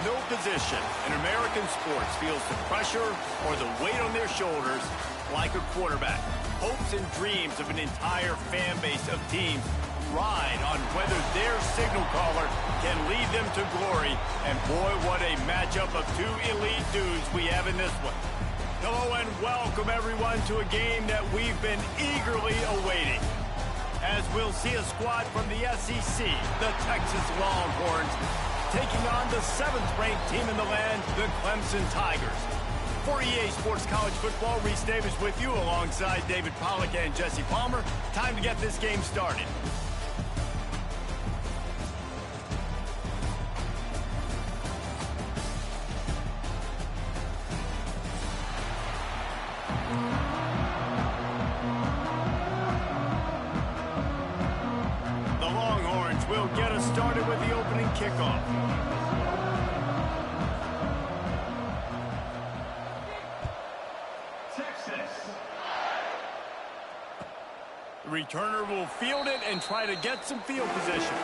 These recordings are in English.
No position in American sports feels the pressure or the weight on their shoulders like a quarterback. Hopes and dreams of an entire fan base of teams ride on whether their signal caller can lead them to glory. And boy, what a matchup of two elite dudes we have in this one. Hello and welcome everyone to a game that we've been eagerly awaiting. As we'll see a squad from the SEC, the Texas Longhorns, taking on the 7th-ranked team in the land, the Clemson Tigers. For EA Sports College Football, Reese Davis with you alongside David Pollack and Jesse Palmer. Time to get this game started. The Longhorns will get us started with the opening kickoff. The returner will field it and try to get some field position.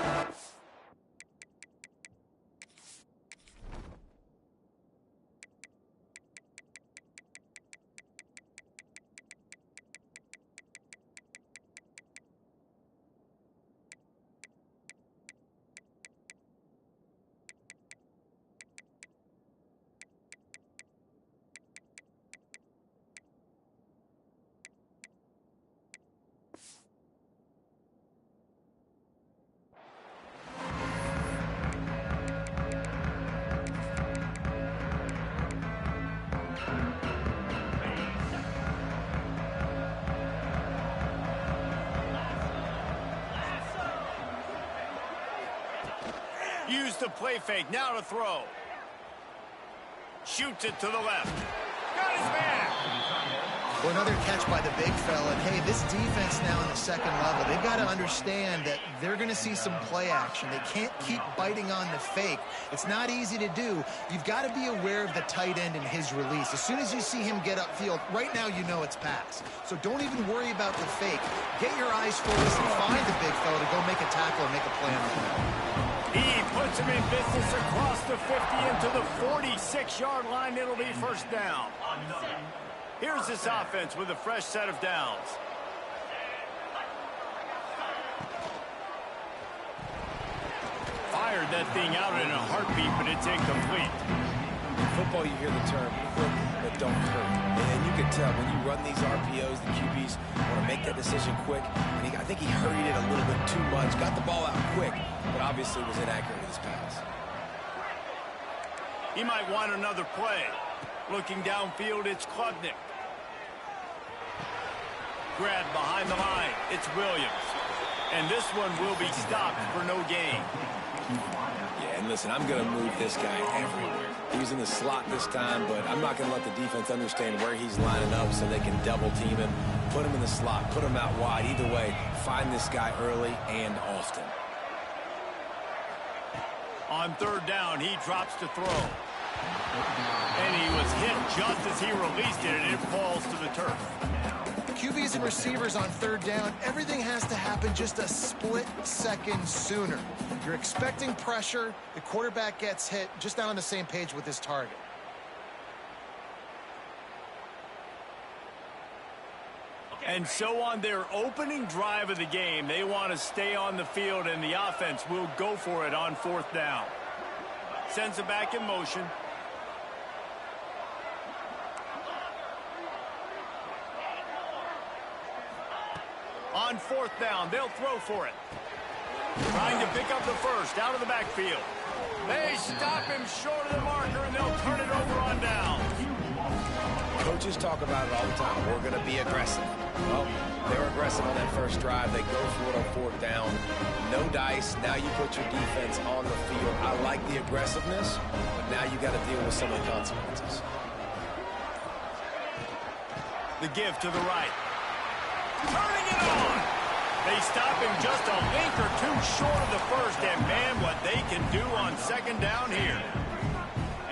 Use the play fake, now to throw. Shoots it to the left. Got his man. Well, another catch by the big fella. And hey, this defense now in the second level, they've got to understand that they're going to see some play action. They can't keep biting on the fake. It's not easy to do. You've got to be aware of the tight end and his release. As soon as you see him get upfield, right now you know it's pass. So don't even worry about the fake. Get your eyes focused and find the big fella to go make a tackle and make a play on the ball. He puts him in business across the 50 into the 46-yard line. It'll be first down. Here's this offense with a fresh set of downs. Fired that thing out in a heartbeat, but it's incomplete. In football, you hear the term quick but don't hurt. And you can tell when you run these RPOs, the QBs want to make that decision quick. And I think he hurried it a little bit too much. Got the ball out quick, but obviously was inaccurate with his pass. He might want another play. Looking downfield, it's Klubnik. Grab behind the line, it's Williams. And this one will be stopped for no gain. Yeah, and listen, I'm going to move this guy everywhere. He's in the slot this time, but I'm not going to let the defense understand where he's lining up so they can double team him, put him in the slot, put him out wide. Either way, find this guy early and often. On third down, he drops to throw. And he was hit just as he released it, and it falls to the turf. QBs and receivers on third down, everything has to happen just a split second sooner. You're expecting pressure, the quarterback gets hit, just not on the same page with his target. And so on their opening drive of the game, they want to stay on the field, and the offense will go for it on fourth down. Sends it back in motion. On fourth down, they'll throw for it. Trying to pick up the first out of the backfield. They stop him short of the marker, and they'll turn it over on down. Coaches talk about it all the time. We're going to be aggressive. Well, they're aggressive on that first drive. They go for it on fourth down. No dice. Now you put your defense on the field. I like the aggressiveness, but now you got to deal with some of the consequences. The give to the right. Turning it on. They stop him just a link or two short of the first, and man, what they can do on second down here.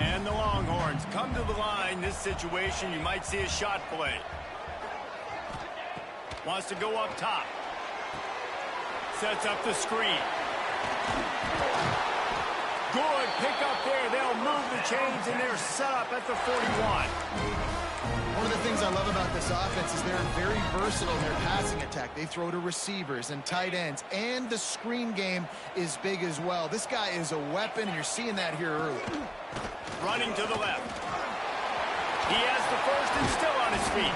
And the Longhorns come to the line. This situation, you might see a shot play. Wants to go up top. Sets up the screen. Good pick up there. They'll move the chains, and they're set up at the 41. One of the things I love about this offense is they're very versatile in their passing attack. They throw to receivers and tight ends, and the screen game is big as well. This guy is a weapon, and you're seeing that here early. Running to the left. He has the first and still on his feet.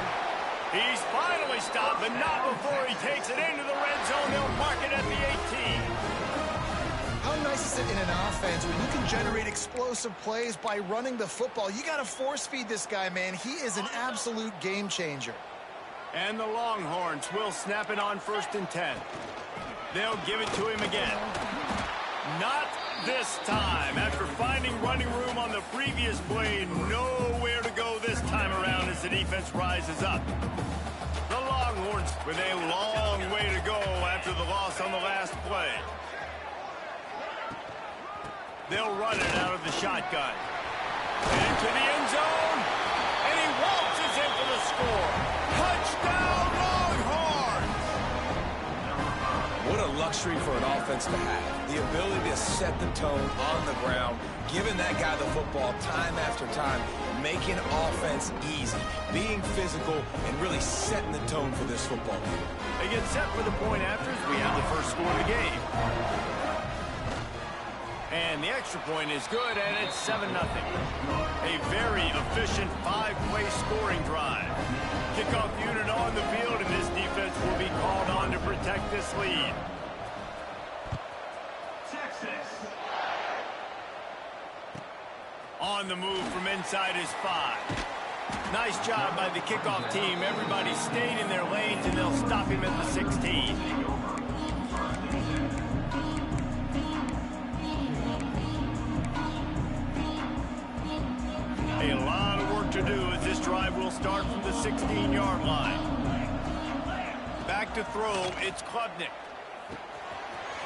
He's finally stopped, but not before he takes it into the red zone. They'll mark it at the 18. How nice is it in an offense when you can generate explosive plays by running the football? You got to force feed this guy, man. He is an absolute game changer. And the Longhorns will snap it on 1st and 10. They'll give it to him again. Not this time. After finding running room on the previous play, nowhere to go this time around as the defense rises up. The Longhorns with a long way to go after the loss on the last play. They'll run it out of the shotgun. Into the end zone. And he waltzes in for the score. Touchdown, Longhorns! What a luxury for an offense to have. The ability to set the tone on the ground, giving that guy the football time after time, making offense easy, being physical, and really setting the tone for this football game. They get set for the point after as we have the first score of the game. And the extra point is good, and it's 7-0. A very efficient 5-play scoring drive. Kickoff unit on the field, and this defense will be called on to protect this lead. Texas. On the move from inside his 5. Nice job by the kickoff team. Everybody stayed in their lanes, and they'll stop him at the 16. A lot of work to do as this drive will start from the 16-yard line. Back to throw, it's Klubnik.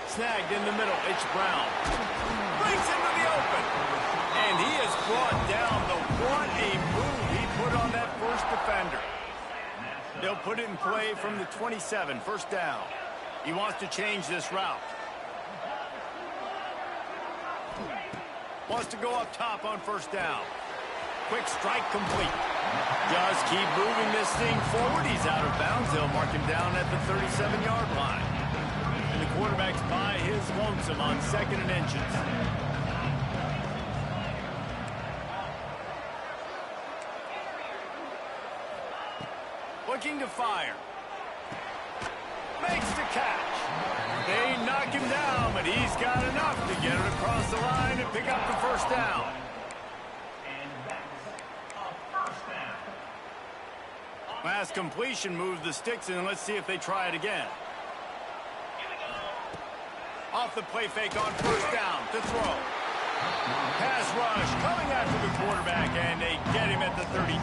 Snagged in the middle, it's Brown. Breaks into the open. And he is brought down. What a move he put on that first defender. They'll put it in play from the 27, 1st down. He wants to change this route. Wants to go up top on 1st down. Quick strike complete. Just keep moving this thing forward. He's out of bounds. They'll mark him down at the 37-yard line. And the quarterback's by his lonesome on 2nd and inches. Looking to fire. Makes the catch. They knock him down, but he's got enough to get it across the line and pick up the 1st down. Last completion moved the sticks in, and let's see if they try it again. Off the play fake on 1st down to throw. Pass rush coming after the quarterback, and they get him at the 32.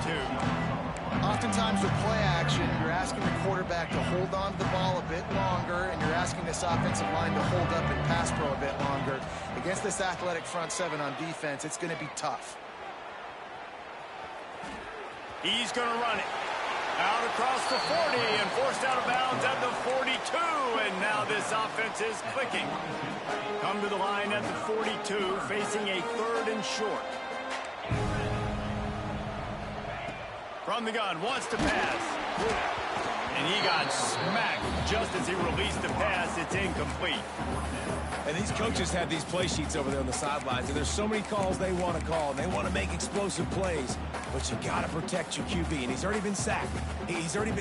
Oftentimes with play action, you're asking the quarterback to hold on to the ball a bit longer, and you're asking this offensive line to hold up and pass pro a bit longer. Against this athletic front 7 on defense, it's going to be tough. He's going to run it. Out across the 40 and forced out of bounds at the 42. And now this offense is clicking. Come to the line at the 42, facing a 3rd and short. From the gun, wants to pass. And he got smacked just as he released the pass. It's incomplete. And these coaches have these play sheets over there on the sidelines, and there's so many calls they want to call, and they want to make explosive plays, but you got to protect your QB, and he's already been sacked.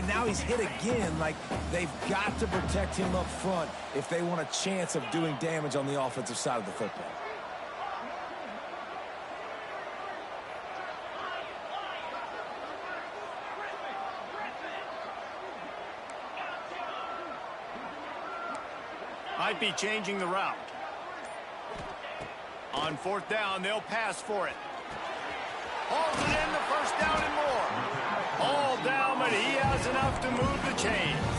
Now he's hit again. Like, they've got to protect him up front if they want a chance of doing damage on the offensive side of the football. Might be changing the route. On 4th down, they'll pass for it. Hauls it in the 1st down and more. All down, but he has enough to move the chains.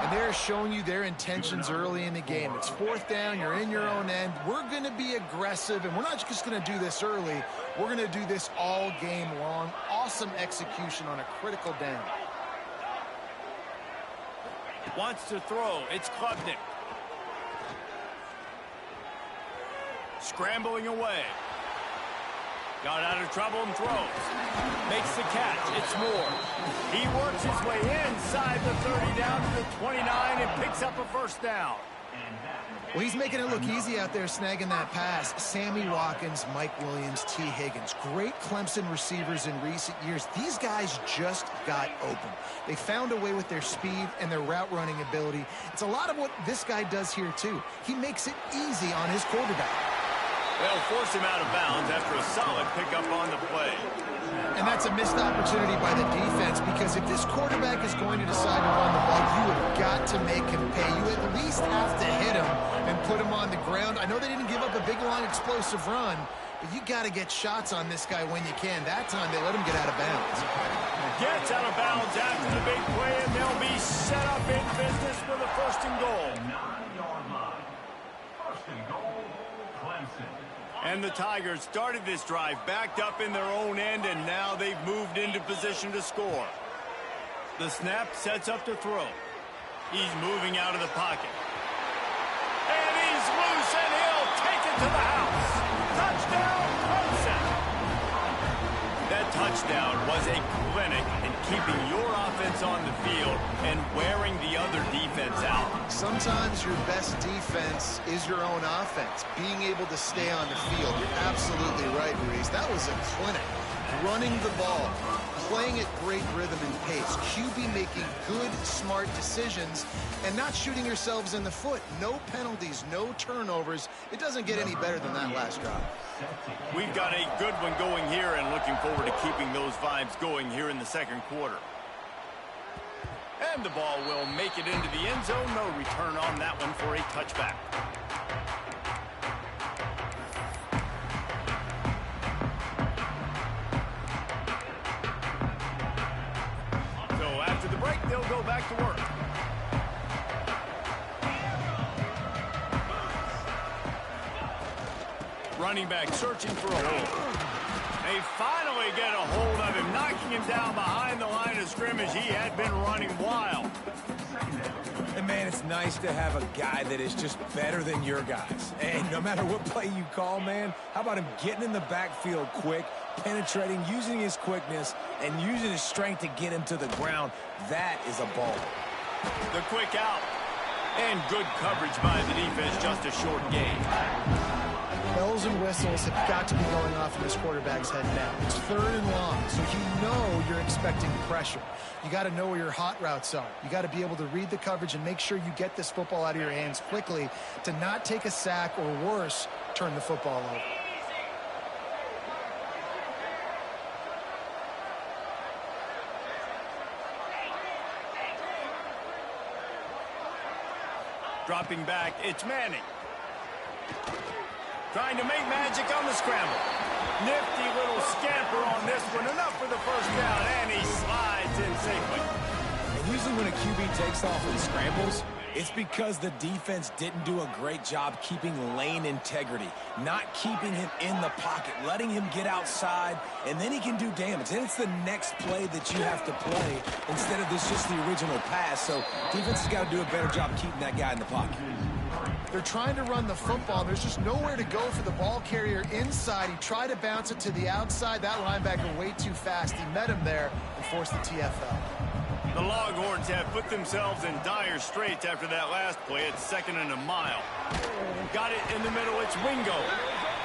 And they're showing you their intentions early in the game. It's 4th down, you're in your own end. We're going to be aggressive, and we're not just going to do this early. We're going to do this all game long. Awesome execution on a critical down. Wants to throw. It's Klubnik. scrambling away. Got out of trouble and throws. Makes the catch. It's Moore. He works his way inside the 30 down to the 29 and picks up a first down. Well, he's making it look easy out there snagging that pass. Sammy Watkins, Mike Williams, T. Higgins. Great Clemson receivers in recent years. These guys just got open. They found a way with their speed and their route running ability. It's a lot of what this guy does here, too. He makes it easy on his quarterback. They'll force him out of bounds after a solid pickup on the play. And that's a missed opportunity by the defense, because if this quarterback is going to decide to run the ball, you have got to make him pay. You at least have to hit him and put him on the ground. I know they didn't give up a big, long, explosive run, but you got to get shots on this guy when you can. That time, they let him get out of bounds. Gets out of bounds after the big play, and they'll be set up in business for the first and goal. 9-yard line. First and goal, Clemson. And the Tigers started this drive backed up in their own end, and now they've moved into position to score. The snap sets up to throw. He's moving out of the pocket. And he's loose, and he'll take it to the house. Touchdown, Clemson! That touchdown was a clinic in keeping your offense on the field and wearing the other defense out. Sometimes your best defense is your own offense, being able to stay on the field. You're absolutely right, Reese. That was a clinic. Running the ball, playing at great rhythm and pace, QB making good, smart decisions, and not shooting yourselves in the foot. No penalties, no turnovers. It doesn't get any better than that last drive. We've got a good one going here, and looking forward to keeping those vibes going here in the second quarter. And the ball will make it into the end zone. No return on that one for a touchback. So after the break, they'll go back to work. Running back searching for a hole. They finally get a hold of him, knocking him down behind the line of scrimmage. He had been running wild. And, man, it's nice to have a guy that is just better than your guys. And no matter what play you call, man, how about him getting in the backfield quick, penetrating, using his quickness, and using his strength to get him to the ground? That is a ball. The quick out. And good coverage by the defense, just a short gain. Bells and whistles have got to be going off in this quarterback's head now. It's 3rd and long, so you know you're expecting pressure. You got to know where your hot routes are. You got to be able to read the coverage and make sure you get this football out of your hands quickly to not take a sack or worse, turn the football over. Dropping back, it's Manning. Trying to make magic on the scramble. Nifty little scamper on this one. Enough for the first down, and he slides in safely. And usually when a QB takes off and scrambles, it's because the defense didn't do a great job keeping lane integrity, not keeping him in the pocket, letting him get outside, and then he can do damage. Then it's the next play that you have to play instead of this just the original pass. So defense has got to do a better job keeping that guy in the pocket. They're trying to run the football. There's just nowhere to go for the ball carrier inside. He tried to bounce it to the outside. That linebacker way too fast. He met him there and forced the TFL. The Longhorns have put themselves in dire straits after that last play. It's 2nd and a mile. Got it in the middle. It's Wingo.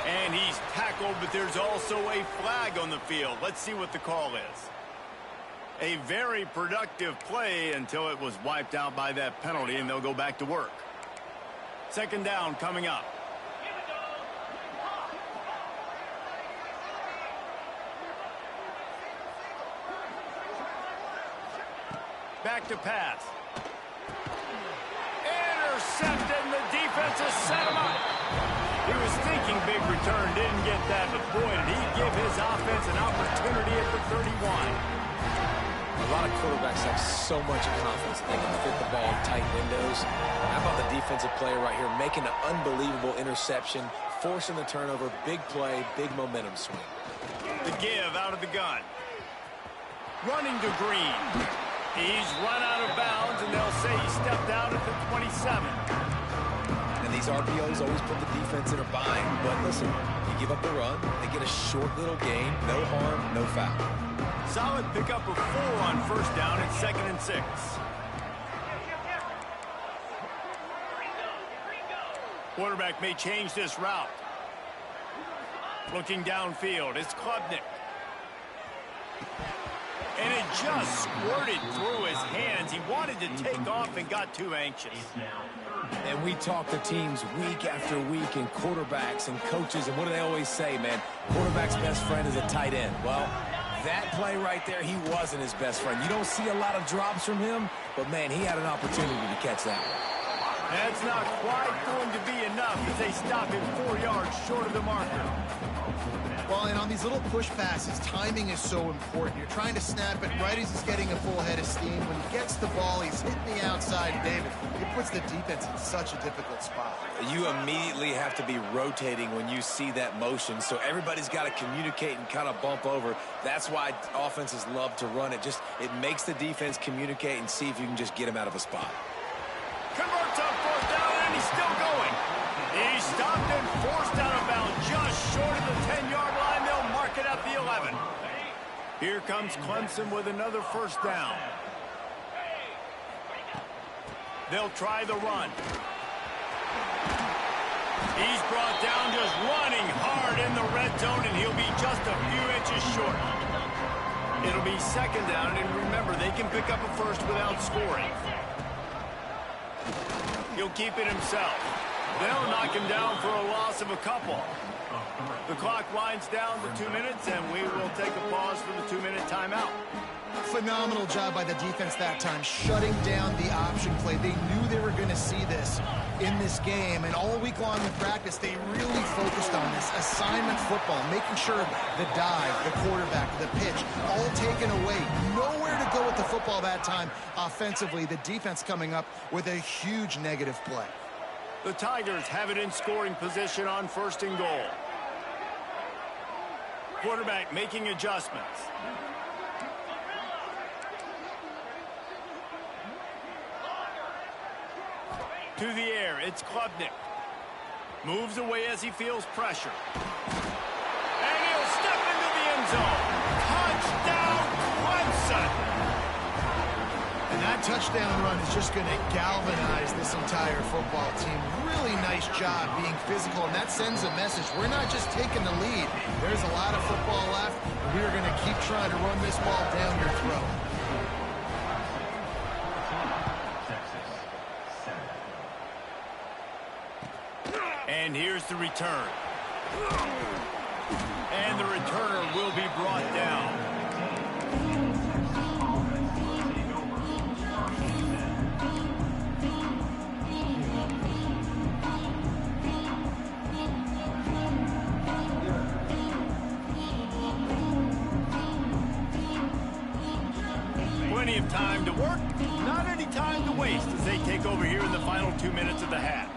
And he's tackled, but there's also a flag on the field. Let's see what the call is. A very productive play until it was wiped out by that penalty, and they'll go back to work. 2nd down coming up. Back to pass. Intercepted, and the defense has set him up. He was thinking big return, didn't get that, but boy, did he give his offense an opportunity at the 31. A lot of quarterbacks have so much confidence they can fit the ball in tight windows. How about the defensive player right here making an unbelievable interception, forcing the turnover, big play, big momentum swing. The give out of the gun. Running to Green. He's run out of bounds, and they'll say he stepped out at the 27. And the these RPOs always put the defense in a bind. But listen, you give up the run, they get a short little gain, no harm, no foul. Solid pickup of 4 on first down and 2nd and 6. Quarterback may change this route. Looking downfield, it's Klubnik. And it just squirted through his hands. He wanted to take off and got too anxious. And we talk to teams week after week and quarterbacks and coaches, and what do they always say, man? Quarterback's best friend is a tight end. Well, that play right there, he wasn't his best friend. You don't see a lot of drops from him, but, man, he had an opportunity to catch that one. That's not quite going to be enough as they stop him 4 yards short of the marker. Well, and on these little push passes, timing is so important. You're trying to snap it right as he's getting a full head of steam. When he gets the ball, he's hitting the outside. David, it puts the defense in such a difficult spot. You immediately have to be rotating when you see that motion, so everybody's got to communicate and kind of bump over. That's why offenses love to run it. It makes the defense communicate and see if you can just get him out of a spot. Converts on 4th down, and he's still going. He's stopped and forced out of bounds just short of the 10-yard line. They'll mark it at the 11. Here comes Clemson with another first down. They'll try the run. He's brought down just running hard in the red zone, and he'll be just a few inches short. It'll be 2nd down, and remember, they can pick up a first without scoring. He'll keep it himself. They'll knock him down for a loss of a couple. The clock winds down to 2 minutes, and we will take a pause for the 2-minute timeout. Phenomenal job by the defense that time, shutting down the option play. They knew they were going to see this in this game, and all week long in practice, they really focused on this assignment football, making sure the dive, the quarterback, the pitch, all taken away. Nowhere to go with the football that time offensively. The defense coming up with a huge negative play. The Tigers have it in scoring position on 1st and goal. Quarterback making adjustments. To the air, it's Klubnik. Moves away as he feels pressure. And he'll step into the end zone. Touchdown, Clemson! And that touchdown run is just going to galvanize this entire football team. Really nice job being physical, and that sends a message. We're not just taking the lead. There's a lot of football left, and we're going to keep trying to run this ball down your throat. And here's the return. And the returner will be brought down. Plenty of time to work, not any time to waste as they take over here in the final 2 minutes of the half.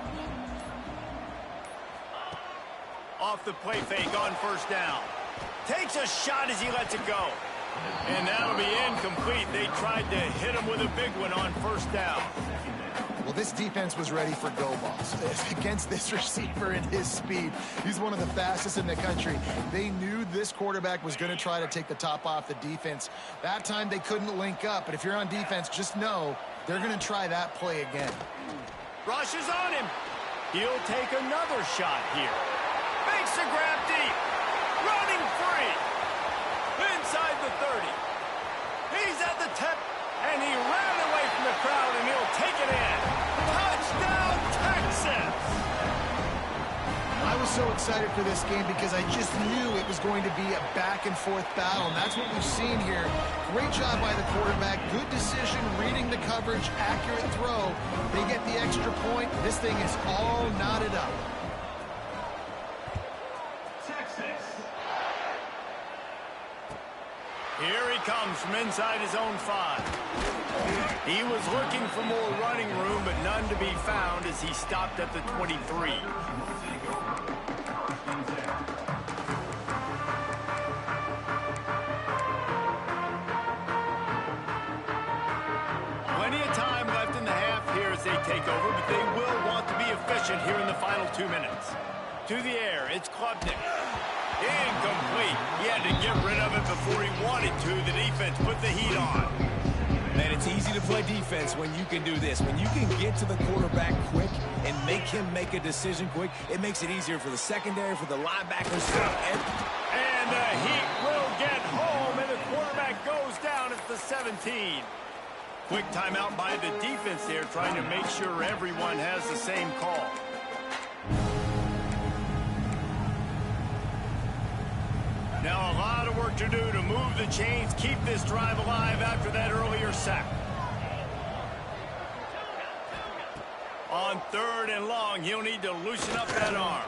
Off the play fake on 1st down. Takes a shot as he lets it go. And that'll be incomplete. They tried to hit him with a big one on 1st down. Well, this defense was ready for go balls against this receiver and his speed. He's one of the fastest in the country. They knew this quarterback was going to try to take the top off the defense. That time they couldn't link up, but if you're on defense, just know they're going to try that play again. Rush is on him. He'll take another shot here. Makes the grab deep. Running free. Inside the 30. He's at the 10. And he ran away from the crowd, and he'll take it in. Touchdown, Texas! I was so excited for this game because I just knew it was going to be a back-and-forth battle, and that's what we've seen here. Great job by the quarterback. Good decision, reading the coverage, accurate throw. They get the extra point. This thing is all knotted up. Here he comes from inside his own 5. He was looking for more running room, but none to be found as he stopped at the 23. Plenty of time left in the half here as they take over, but they will want to be efficient efficient here in the final 2 minutes. To the air, it's Klubnik. Incomplete. He had to get rid of it before he wanted to. The defense put the heat on. Man, it's easy to play defense when you can do this. When you can get to the quarterback quick and make him make a decision quick, it makes it easier for the secondary, for the linebackers. And the Heat will get home, and the quarterback goes down at the 17. Quick timeout by the defense there, trying to make sure everyone has the same call. Now a lot of work to do to move the chains, keep this drive alive after that earlier sack. On 3rd and long, he'll need to loosen up that arm.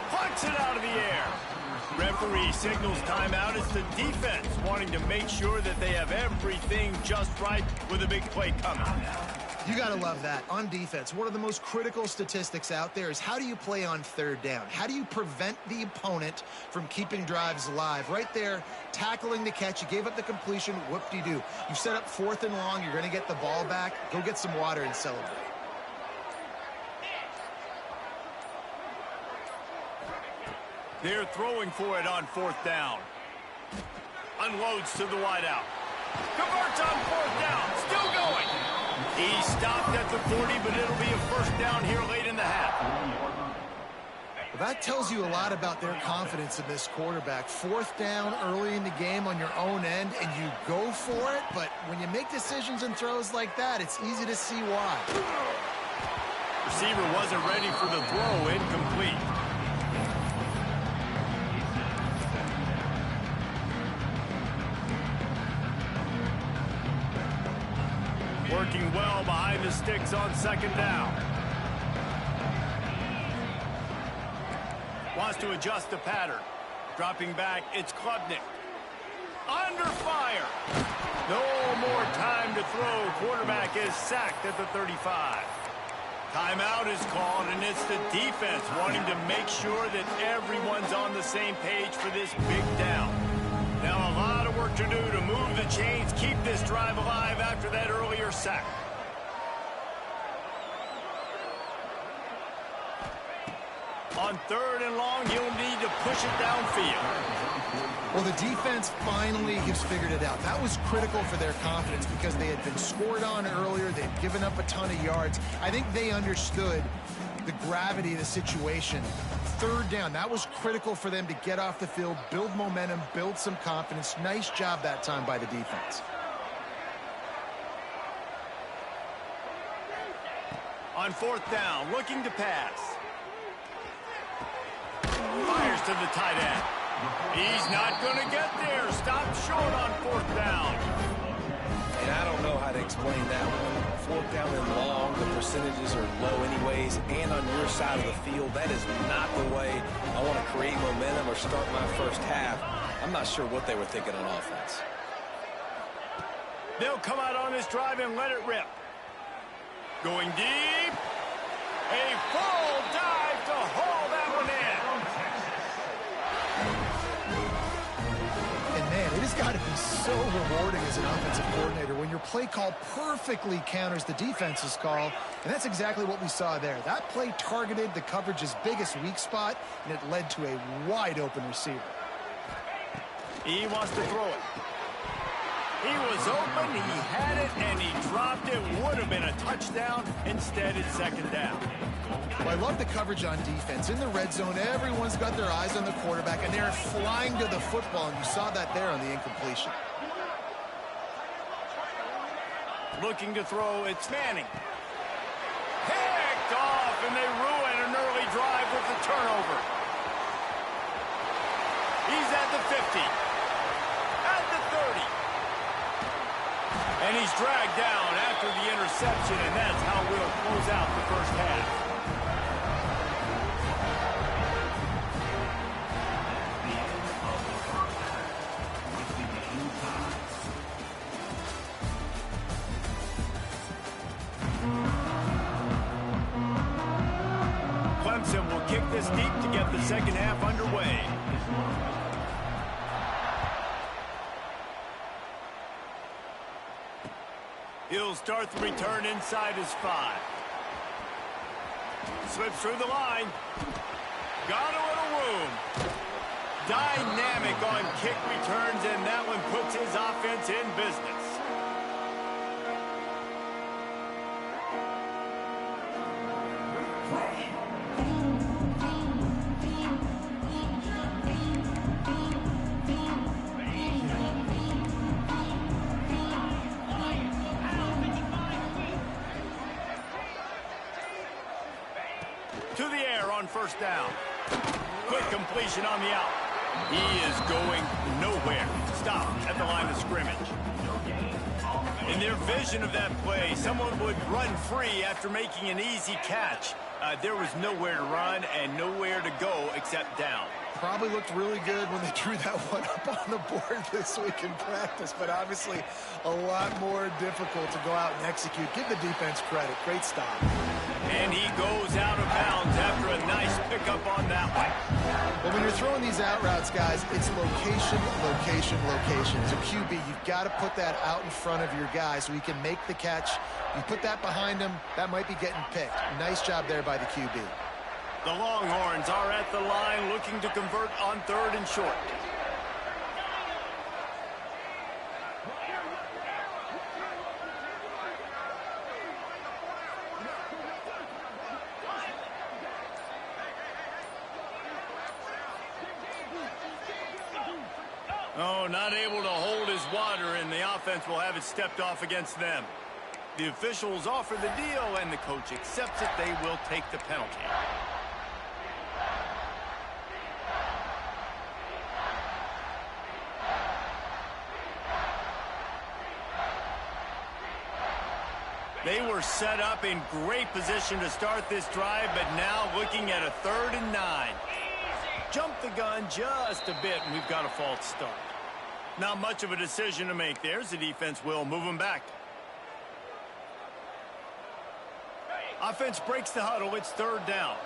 Plucks it out of the air. Referee signals timeout. It's the defense wanting to make sure that they have everything just right with a big play coming. You got to love that. On defense, one of the most critical statistics out there is how do you play on 3rd down? How do you prevent the opponent from keeping drives alive? Right there, tackling the catch. You gave up the completion. Whoop-de-doo. You set up 4th and long. You're going to get the ball back. Go get some water and celebrate. They're throwing for it on 4th down. Unloads to the wideout. Converts on 4th down. Still going. He stopped at the 40, but it'll be a 1st down here late in the half. Well, that tells you a lot about their confidence in this quarterback. 4th down early in the game on your own end, and you go for it. But when you make decisions and throws like that, it's easy to see why. Receiver wasn't ready for the throw. Incomplete. Working well behind the sticks on 2nd down. Wants to adjust the pattern. Dropping back, it's Klubnik. Under fire. No more time to throw. Quarterback is sacked at the 35. Timeout is called, and it's the defense wanting to make sure that everyone's on the same page for this big down. Now a lot of work to do to move the chains, keep this drive alive after that earlier sack. On 3rd and long, he'll need to push it downfield. Well, the defense finally has figured it out. That was critical for their confidence because they had been scored on earlier. They'd given up a ton of yards. I think they understood the gravity of the situation. 3rd down, that was critical for them to get off the field, build momentum, build some confidence. Nice job that time by the defense. On 4th down, looking to pass. Fires to the tight end. He's not going to get there. Stopped short on 4th down. And I don't know how to explain that one. 4th down and long, the percentages are low anyways, and on your side of the field, that is not the way I want to create momentum or start my first half. I'm not sure what they were thinking on offense. They'll come out on this drive and let it rip. Going deep. A full dive to haul that one in. And man, it has got to be so rewarding as an offensive coordinator when your play call perfectly counters the defense's call, and that's exactly what we saw there. That play targeted the coverage's biggest weak spot, and it led to a wide-open receiver. He wants to throw it. He was open, he had it, and he dropped it. Would have been a touchdown. Instead, it's 2nd down. Well, I love the coverage on defense. In the red zone, everyone's got their eyes on the quarterback, and they're flying to the football, and you saw that there on the incompletion. Looking to throw, it's Manning. Picked off, and they ruin an early drive with the turnover. He's at the 50. At the 30. And he's dragged down after the interception, and that's how we'll close out the first half. Clemson will kick this deep to get the second half underway. He'll start the return inside his 5. Slips through the line. Got a little room. Dynamic on kick returns, and that one puts his offense in business. To the air on first down. Quick completion on the out. He is going nowhere. Stopped at the line of scrimmage. In their vision of that play, someone would run free after making an easy catch. There was nowhere to run and nowhere to go except down. Probably looked really good when they drew that one up on the board this week in practice, but obviously a lot more difficult to go out and execute. Give the defense credit. Great stop. And he goes out of bounds after a nice pickup on that one. Well, when you're throwing these out routes, guys, it's location, location, location. As a QB, you've got to put that out in front of your guy so he can make the catch. You put that behind him, that might be getting picked. Nice job there by the QB. The Longhorns are at the line looking to convert on 3rd and short. Oh, not able to hold his water, and the offense will have it stepped off against them. The officials offer the deal, and the coach accepts it. They will take the penalty. They were set up in great position to start this drive, but now looking at a 3rd and 9. Jump the gun just a bit, and we've got a false start. Not much of a decision to make there, as the defense will move them back. Offense breaks the huddle. It's 3rd down.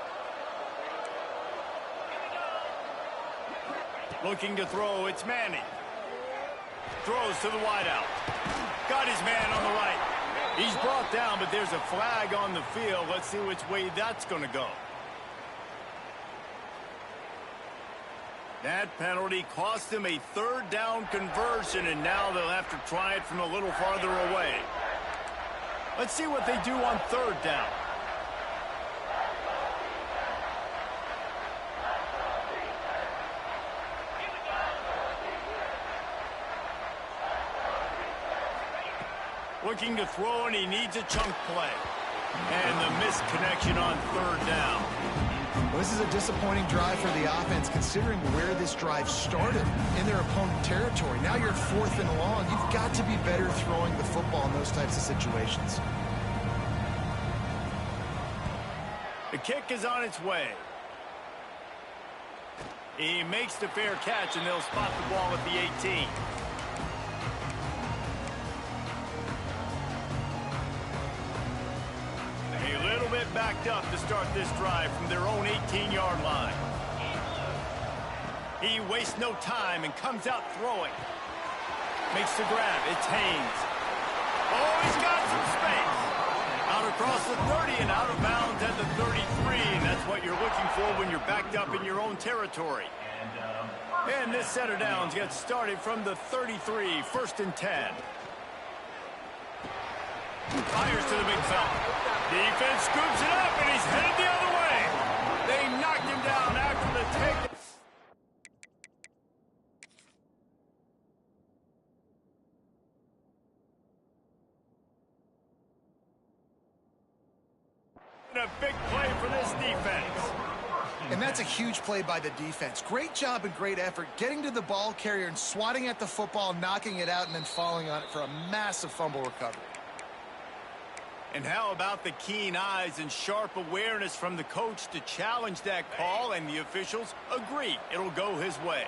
Looking to throw. It's Manning. Throws to the wideout. Got his man on the right. He's brought down, but there's a flag on the field. Let's see which way that's going to go. That penalty cost them a 3rd down conversion, and now they'll have to try it from a little farther away. Let's see what they do on 3rd down. Looking to throw, and he needs a chunk play. And the missed connection on 3rd down. Well, this is a disappointing drive for the offense, considering where this drive started in their opponent territory. Now you're 4th and long. You've got to be better throwing the football in those types of situations. The kick is on its way. He makes the fair catch, and they'll spot the ball at the 18. Backed up to start this drive from their own 18-yard line. He wastes no time and comes out throwing. Makes the grab. It's Haynes. Oh, he's got some space. Out across the 30 and out of bounds at the 33. And that's what you're looking for when you're backed up in your own territory. And this set of downs gets started from the 33, 1st and 10. Fires to the big fella. Defense scoops it up, and he's headed the other way. They knocked him down after the take. A big play for this defense. And that's a huge play by the defense. Great job and great effort getting to the ball carrier and swatting at the football, knocking it out, and then falling on it for a massive fumble recovery. And how about the keen eyes and sharp awareness from the coach to challenge that call, and the officials agree it'll go his way.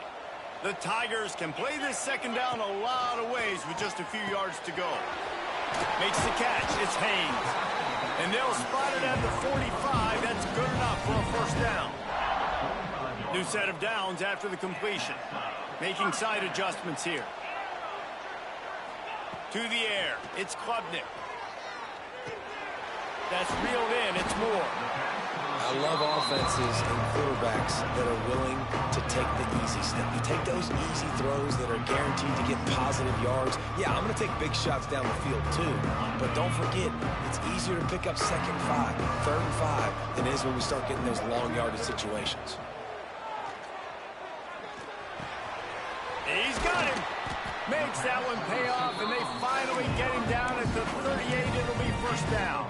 The Tigers can play this 2nd down a lot of ways with just a few yards to go. Makes the catch. It's Haynes. And they'll spot it at the 45. That's good enough for a 1st down. New set of downs after the completion. Making side adjustments here. To the air. It's Klubnik. That's reeled in. It's Moore. I love offenses and quarterbacks that are willing to take the easy step. You take those easy throws that are guaranteed to get positive yards. Yeah, I'm going to take big shots down the field too, but don't forget, it's easier to pick up 2nd and 5, 3rd and 5 than it is when we start getting those long yardage situations. He's got him. Makes that one pay off, and they finally get him down at the 38. It'll be 1st down.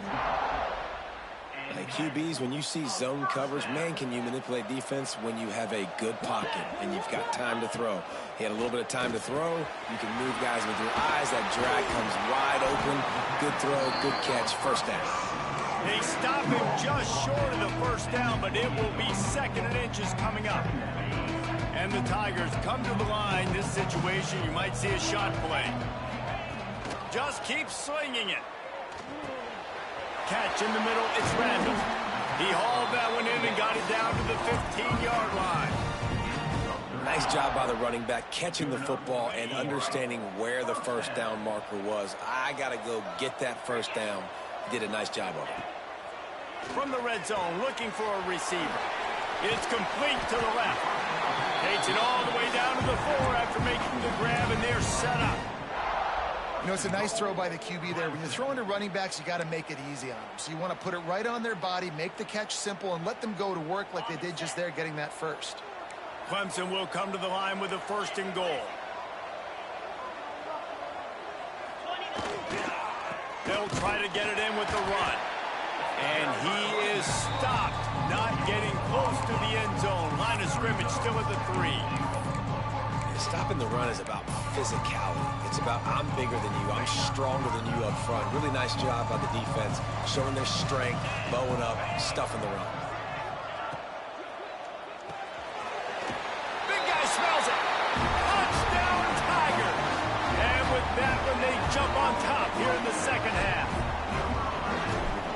Hey, QBs, when you see zone coverage, man, can you manipulate defense when you have a good pocket and you've got time to throw. He had a little bit of time to throw. You can move guys with your eyes. That drag comes wide open. Good throw, good catch, 1st down. They stop him just short of the 1st down, but it will be 2nd and inches coming up. And the Tigers come to the line. This situation, you might see a shot play. Just keep slinging it. Catch in the middle, it's random. He hauled that one in and got it down to the 15-yard line. Nice job by the running back, catching the football and understanding where the 1st down marker was. I got to go get that 1st down. He did a nice job of it. From the red zone, looking for a receiver. It's complete to the left. Takes it all the way down to the 4 after making the grab, and they're set up. You know, it's a nice throw by the QB there. When you're throwing to running backs, you got to make it easy on them. So you want to put it right on their body, make the catch simple, and let them go to work like they did just there, getting that 1st. Clemson will come to the line with a 1st and goal. They'll try to get it in with the run. And he is stopped, not getting close to the end zone. Line of scrimmage still at the 3. Stopping the run is about physicality. It's about I'm bigger than you. I'm stronger than you up front. Really nice job by the defense, showing their strength, bowing up, stuffing the run. Big guy smells it. Touchdown, Tiger. And with that one, they jump on top here in the 2nd half.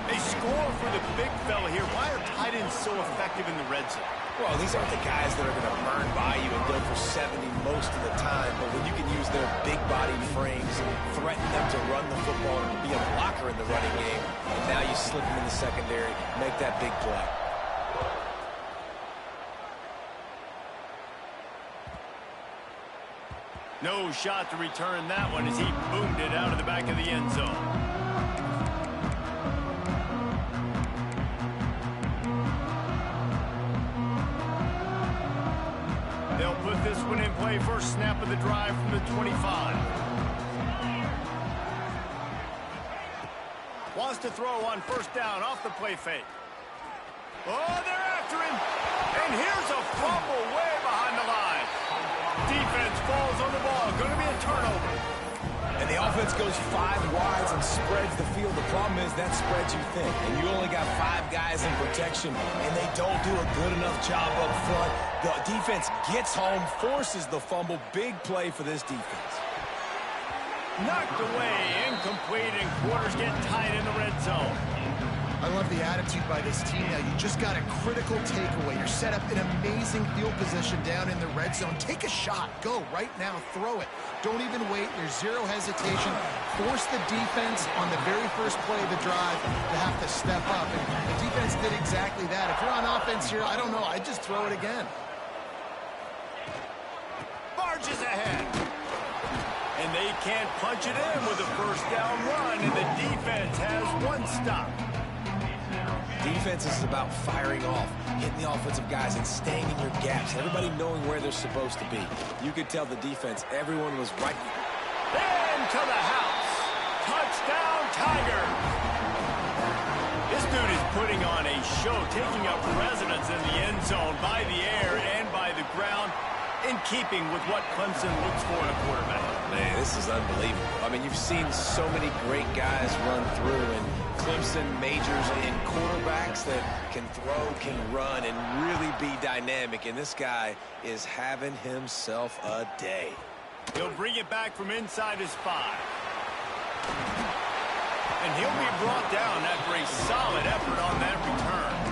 They score for the big fella here. Why are tight ends so effective in the red zone? Well, these aren't the guys that are going to burn by you and go for 70 most of the time, but when you can use their big-bodied frames, threaten them to run the football and be a blocker in the running game, and now you slip them in the secondary, make that big play. No shot to return that one as he boomed it out of the back of the end zone. They'll put this one in play. 1st snap of the drive from the 25. Wants to throw on 1st down off the play fake. Oh, they're after him. And here's a fumble way behind the line. Defense falls on the ball. Going to be a turnover. And the offense goes 5 wides and spreads the field. The problem is that spreads you thin. And you only got 5 guys in protection, and they don't do a good enough job up front. The defense gets home, forces the fumble. Big play for this defense. Knocked away, incomplete, and quarters get tight in the red zone. I love the attitude by this team now. You just got a critical takeaway. You're set up in amazing field position down in the red zone. Take a shot. Go right now. Throw it. Don't even wait. There's zero hesitation. Force the defense on the very first play of the drive to have to step up. And the defense did exactly that. If you're on offense here, I don't know. I'd just throw it again. Barges ahead. And they can't punch it in with a 1st down run, and the defense has 1 stop. Defense is about firing off, hitting the offensive guys and staying in your gaps, everybody knowing where they're supposed to be. You could tell the defense, everyone was right. Into the house. Touchdown, Tiger. This dude is putting on a show, taking up residence in the end zone by the air and by the ground, in keeping with what Clemson looks for in a quarterback. Man, this is unbelievable. I mean, you've seen so many great guys run through, and Clemson majors in quarterbacks that can throw, can run, and really be dynamic. And this guy is having himself a day. He'll bring it back from inside his 5. And he'll be brought down after a solid effort on that return.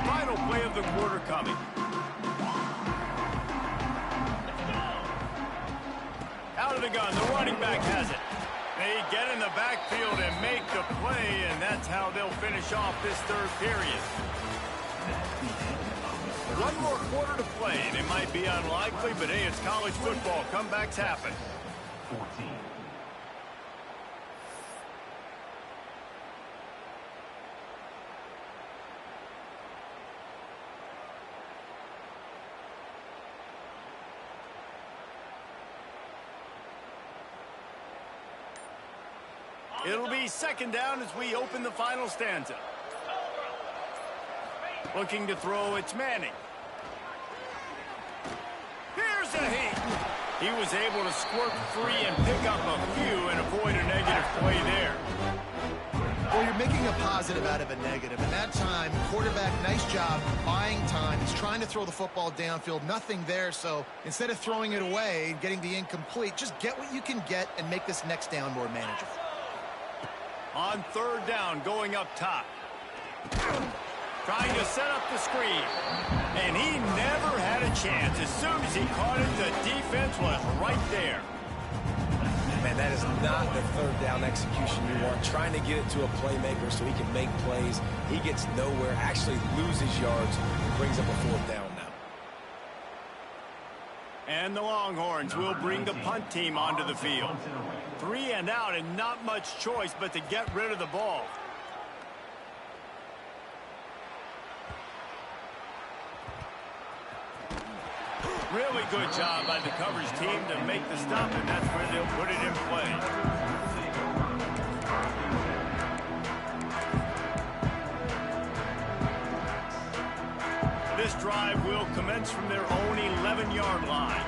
Final play of the quarter coming. out of the gun. The running back has it. They get in the backfield and make the play, and that's how they'll finish off this third period. One more quarter to play, and it might be unlikely, but hey, it's college football. Comebacks happen. 14. It'll be second down as we open the final stanza. Looking to throw, it's Manning. Here's a heat. He was able to squirt free and pick up a few and avoid a negative play there. Well, you're making a positive out of a negative. And that time, quarterback, nice job buying time. He's trying to throw the football downfield. Nothing there, so instead of throwing it away and getting the incomplete, just get what you can get and make this next down more manageable. On third down, going up top. Trying to set up the screen. And he never had a chance. As soon as he caught it, the defense was right there. Man, that is not the third down execution you want. Trying to get it to a playmaker so he can make plays. He gets nowhere, actually loses yards, and brings up a fourth down now. And the Longhorns will bring the punt team onto the field. 3 and out and not much choice but to get rid of the ball. Really good job by the coverage team to make the stop, and that's where they'll put it in play. This drive will commence from their own 11-yard line.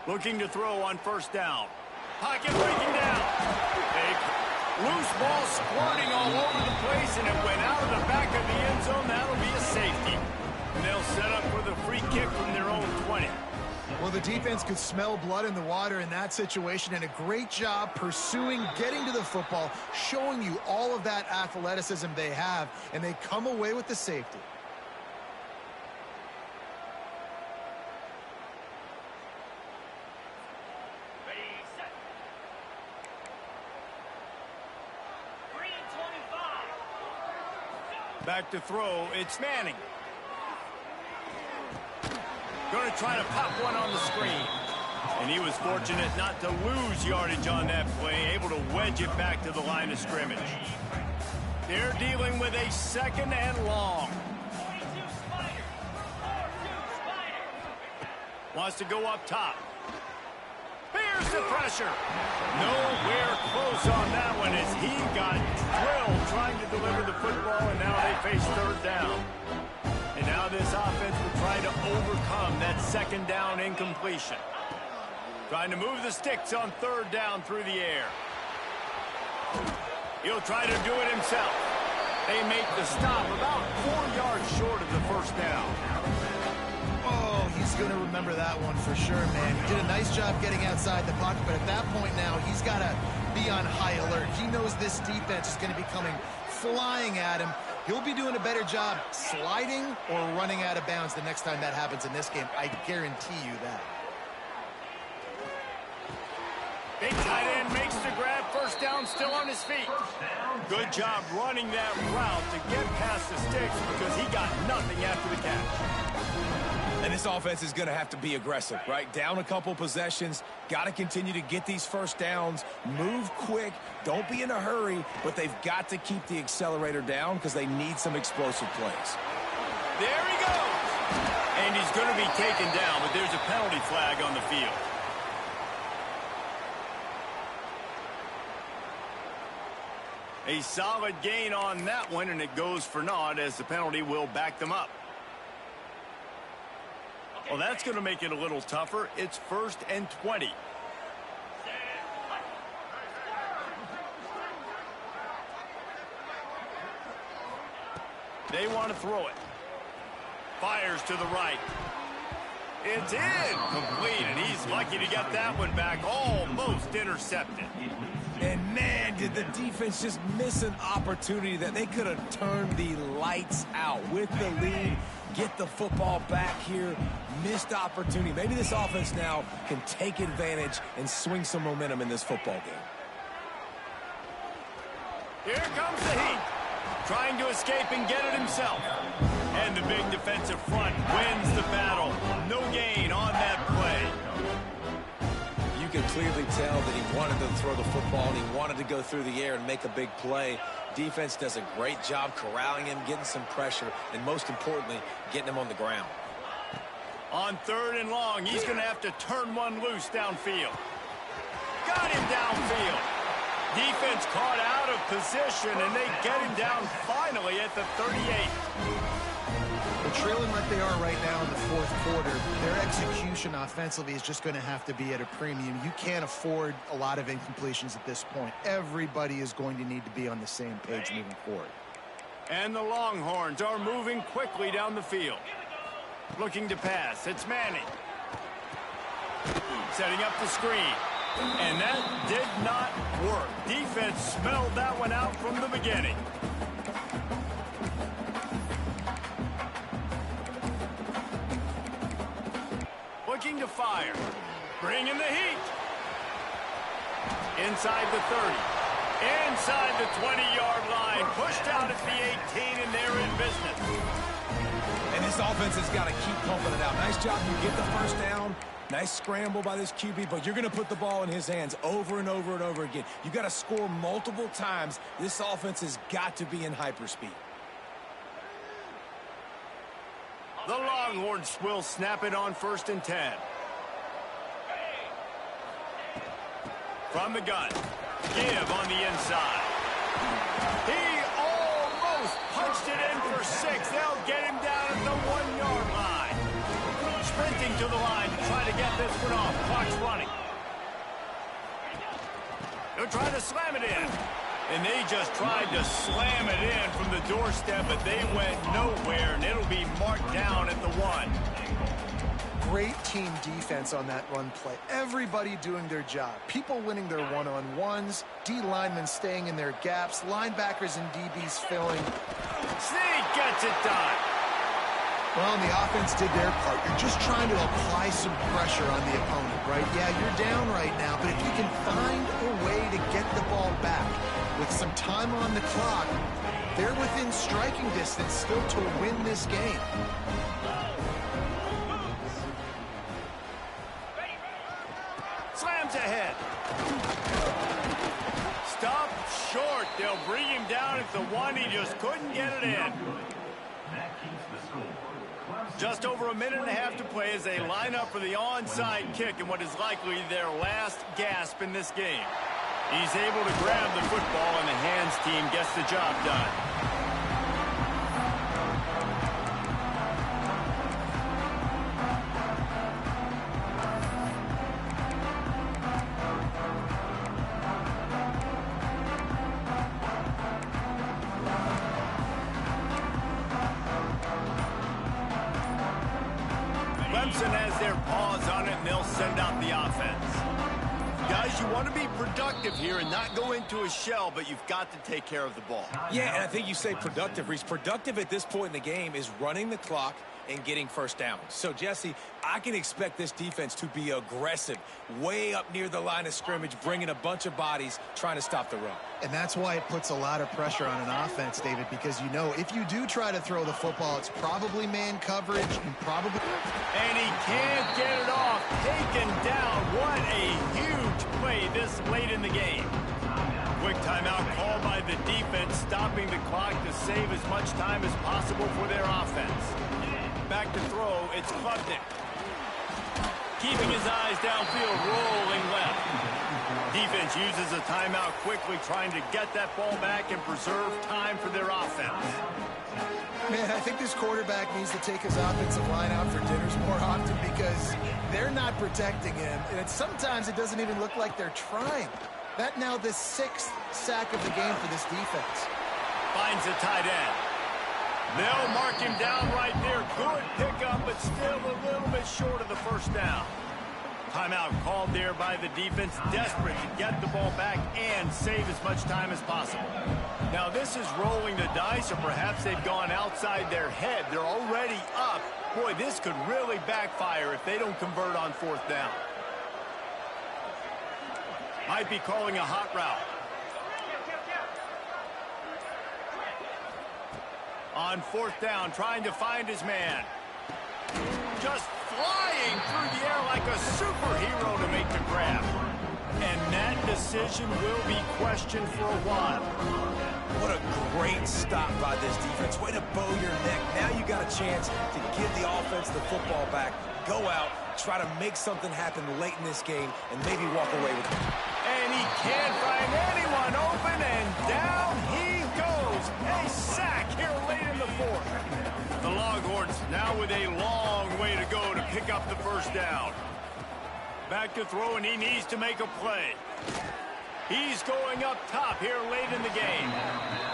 Looking to throw on first down. Pocket breaking down. Loose ball squirting all over the place, and it went out of the back of the end zone. That'll be a safety. And they'll set up for the free kick from their own 20. Well, the defense could smell blood in the water in that situation, and a great job pursuing, getting to the football, showing you all of that athleticism they have, and they come away with the safety. Back to throw, it's Manning. Going to try to pop one on the screen. And he was fortunate not to lose yardage on that play, able to wedge it back to the line of scrimmage. They're dealing with a second and long. Wants to go up top. Here's the pressure. Nowhere close on that one as he got drilled trying to deliver the football, and now they face third down. And now this offense will try to overcome that second down incompletion. Trying to move the sticks on third down through the air. He'll try to do it himself. They make the stop about 4 yards short of the first down. Oh, he's going to remember that one for sure, man. He did a nice job getting outside the pocket, but at that point now, he's got to be on high alert. He knows this defense is going to be coming flying at him. He'll be doing a better job sliding or running out of bounds the next time that happens in this game. I guarantee you that. Big tight end makes the grab. First down, still on his feet. Good job running that route to get past the sticks because he got nothing after the catch. And this offense is going to have to be aggressive, right? Down a couple possessions, got to continue to get these first downs, move quick, don't be in a hurry, but they've got to keep the accelerator down because they need some explosive plays. There he goes. And he's going to be taken down, but there's a penalty flag on the field. A solid gain on that one, and it goes for naught as the penalty will back them up. Well, that's going to make it a little tougher. It's 1st and 20. They want to throw it. Fires to the right. It's incomplete, and he's lucky to get that one back. Almost intercepted. And man, did the defense just miss an opportunity that they could have turned the lights out with the lead? Get the football back here. Missed opportunity. Maybe this offense now can take advantage and swing some momentum in this football game. Here comes the heat. Trying to escape and get it himself. And the big defensive front wins the battle. No gain on that play. You can clearly tell that he wanted to throw the football and he wanted to go through the air and make a big play. Defense does a great job corralling him, getting some pressure, and most importantly, getting him on the ground. On 3rd and long, he's going to have to turn one loose downfield. Got him downfield. Defense caught out of position, and they get him down finally at the 38. They're trailing like they are right now in the 4th quarter. Their execution offensively is just going to have to be at a premium. You can't afford a lot of incompletions at this point. Everybody is going to need to be on the same page moving forward. And the Longhorns are moving quickly down the field. Looking to pass. It's Manning. Setting up the screen. And that did not work. Defense smelled that one out from the beginning. Looking to fire. Bringing the heat. Inside the 30. Inside the 20-yard line. Pushed out at the 18, and they're in business. And this offense has got to keep pumping it out. Nice job. You get the first down. Nice scramble by this QB, but you're going to put the ball in his hands over and over and over again. You got to score multiple times. This offense has got to be in hyperspeed. The Longhorns will snap it on 1st and 10. From the gun. Give on the inside. He almost punched it in for 6. They'll get him down at the 1-yard line. Sprinting to the line to try to get this one off. Clock's running. They'll try to slam it in. And they just tried to slam it in from the doorstep, but they went nowhere, and it'll be marked down at the 1. Great team defense on that run play. Everybody doing their job. People winning their one-on-ones. D linemen staying in their gaps. Linebackers and DBs filling. Sneak gets it done. Well, and the offense did their part. You're just trying to apply some pressure on the opponent, right? Yeah, you're down right now, but if you can find a way to get the ball back with some time on the clock, they're within striking distance still to win this game. Slams ahead. Stopped short. They'll bring him down at the 1. He just couldn't get it in. Just over a minute and a half to play as they line up for the onside kick in what is likely their last gasp in this game. He's able to grab the football, and the hands team gets the job done. Clemson has their paws on it, and they'll send out the offense. Guys, you want to be productive here and not go into a shell, but you've got to take care of the ball. Yeah, and I think you say productive, Reese. Productive at this point in the game is running the clock and getting first down. So, Jesse, I can expect this defense to be aggressive, way up near the line of scrimmage, bringing a bunch of bodies, trying to stop the run. And that's why it puts a lot of pressure on an offense, David, because you know if you do try to throw the football, it's probably man coverage and probably... And he can't get it off. Taken down. What a huge play this late in the game. Quick timeout called by the defense, stopping the clock to save as much time as possible for their offense. Back to throw, it's Klubnik. Keeping his eyes downfield, rolling left. Defense uses a timeout quickly, trying to get that ball back and preserve time for their offense. Man, I think this quarterback needs to take his offensive line out for dinners more often because they're not protecting him. And sometimes it doesn't even look like they're trying. That now the 6th sack of the game for this defense. Finds a tight end. They'll mark him down right there. Good pickup, but still a little bit short of the first down. Timeout called there by the defense, desperate to get the ball back and save as much time as possible. Now this is rolling the dice, or perhaps they've gone outside their head. They're already up. Boy, this could really backfire if they don't convert on fourth down. Might be calling a hot route. On fourth down, trying to find his man. Just flying through the air like a superhero to make the grab. And that decision will be questioned for a while. What a great stop by this defense. Way to bow your neck. Now you got a chance to give the offense the football back, go out, try to make something happen late in this game, and maybe walk away with it. And he can't find anyone open, and down he goes. A sack here late in the fourth. The Longhorns now with a long way to go to pick up the first down. Back to throw, and he needs to make a play. He's going up top here late in the game.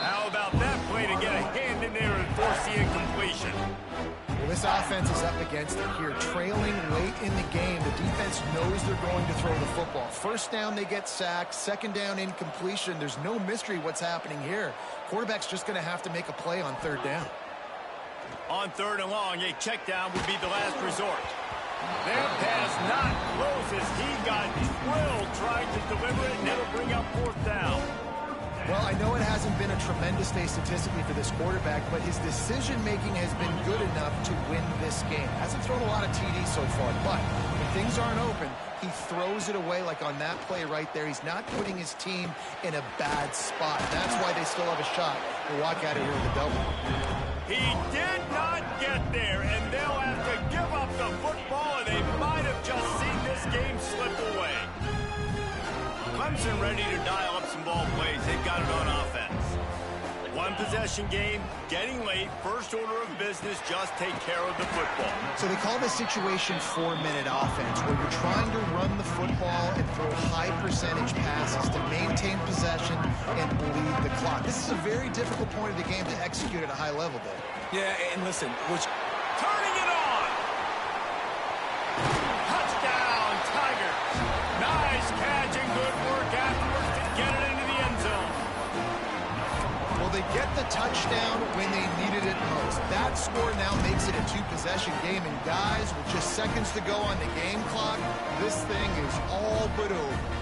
How about that play to get a hand in there and force the incompletion? Well, this offense is up against it here. Trailing late in the game, the defense knows they're going to throw the football. First down, they get sacked. Second down, incompletion. There's no mystery what's happening here. Quarterback's just going to have to make a play on third down. On third and long, a check down would be the last resort. Their pass not close as he got drilled trying to deliver it, and it'll bring up fourth down. Well, I know it hasn't been a tremendous day statistically for this quarterback, but his decision-making has been good enough to win this game. Hasn't thrown a lot of TDs so far, but when things aren't open, he throws it away like on that play right there. He's not putting his team in a bad spot. That's why they still have a shot to walk out of here with a double. He did not get there, and they'll have to give up the football, and they might have just seen this game slip away. Clemson ready to dial up some ball plays. They've got it on offense. One possession game, getting late, first order of business, just take care of the football. So they call this situation 4-minute offense, where you're trying to run the football and throw high percentage passes to maintain possession and bleed the clock. This is a very difficult point of the game to execute at a high level, Dave. Yeah, and listen, Turning it on! Touchdown, Tigers! Nice catch and good work afterwards to get it into the end zone. Well, they get the touchdown when they needed it most. That score now makes it a two-possession game, and guys, with just seconds to go on the game clock, this thing is all but over.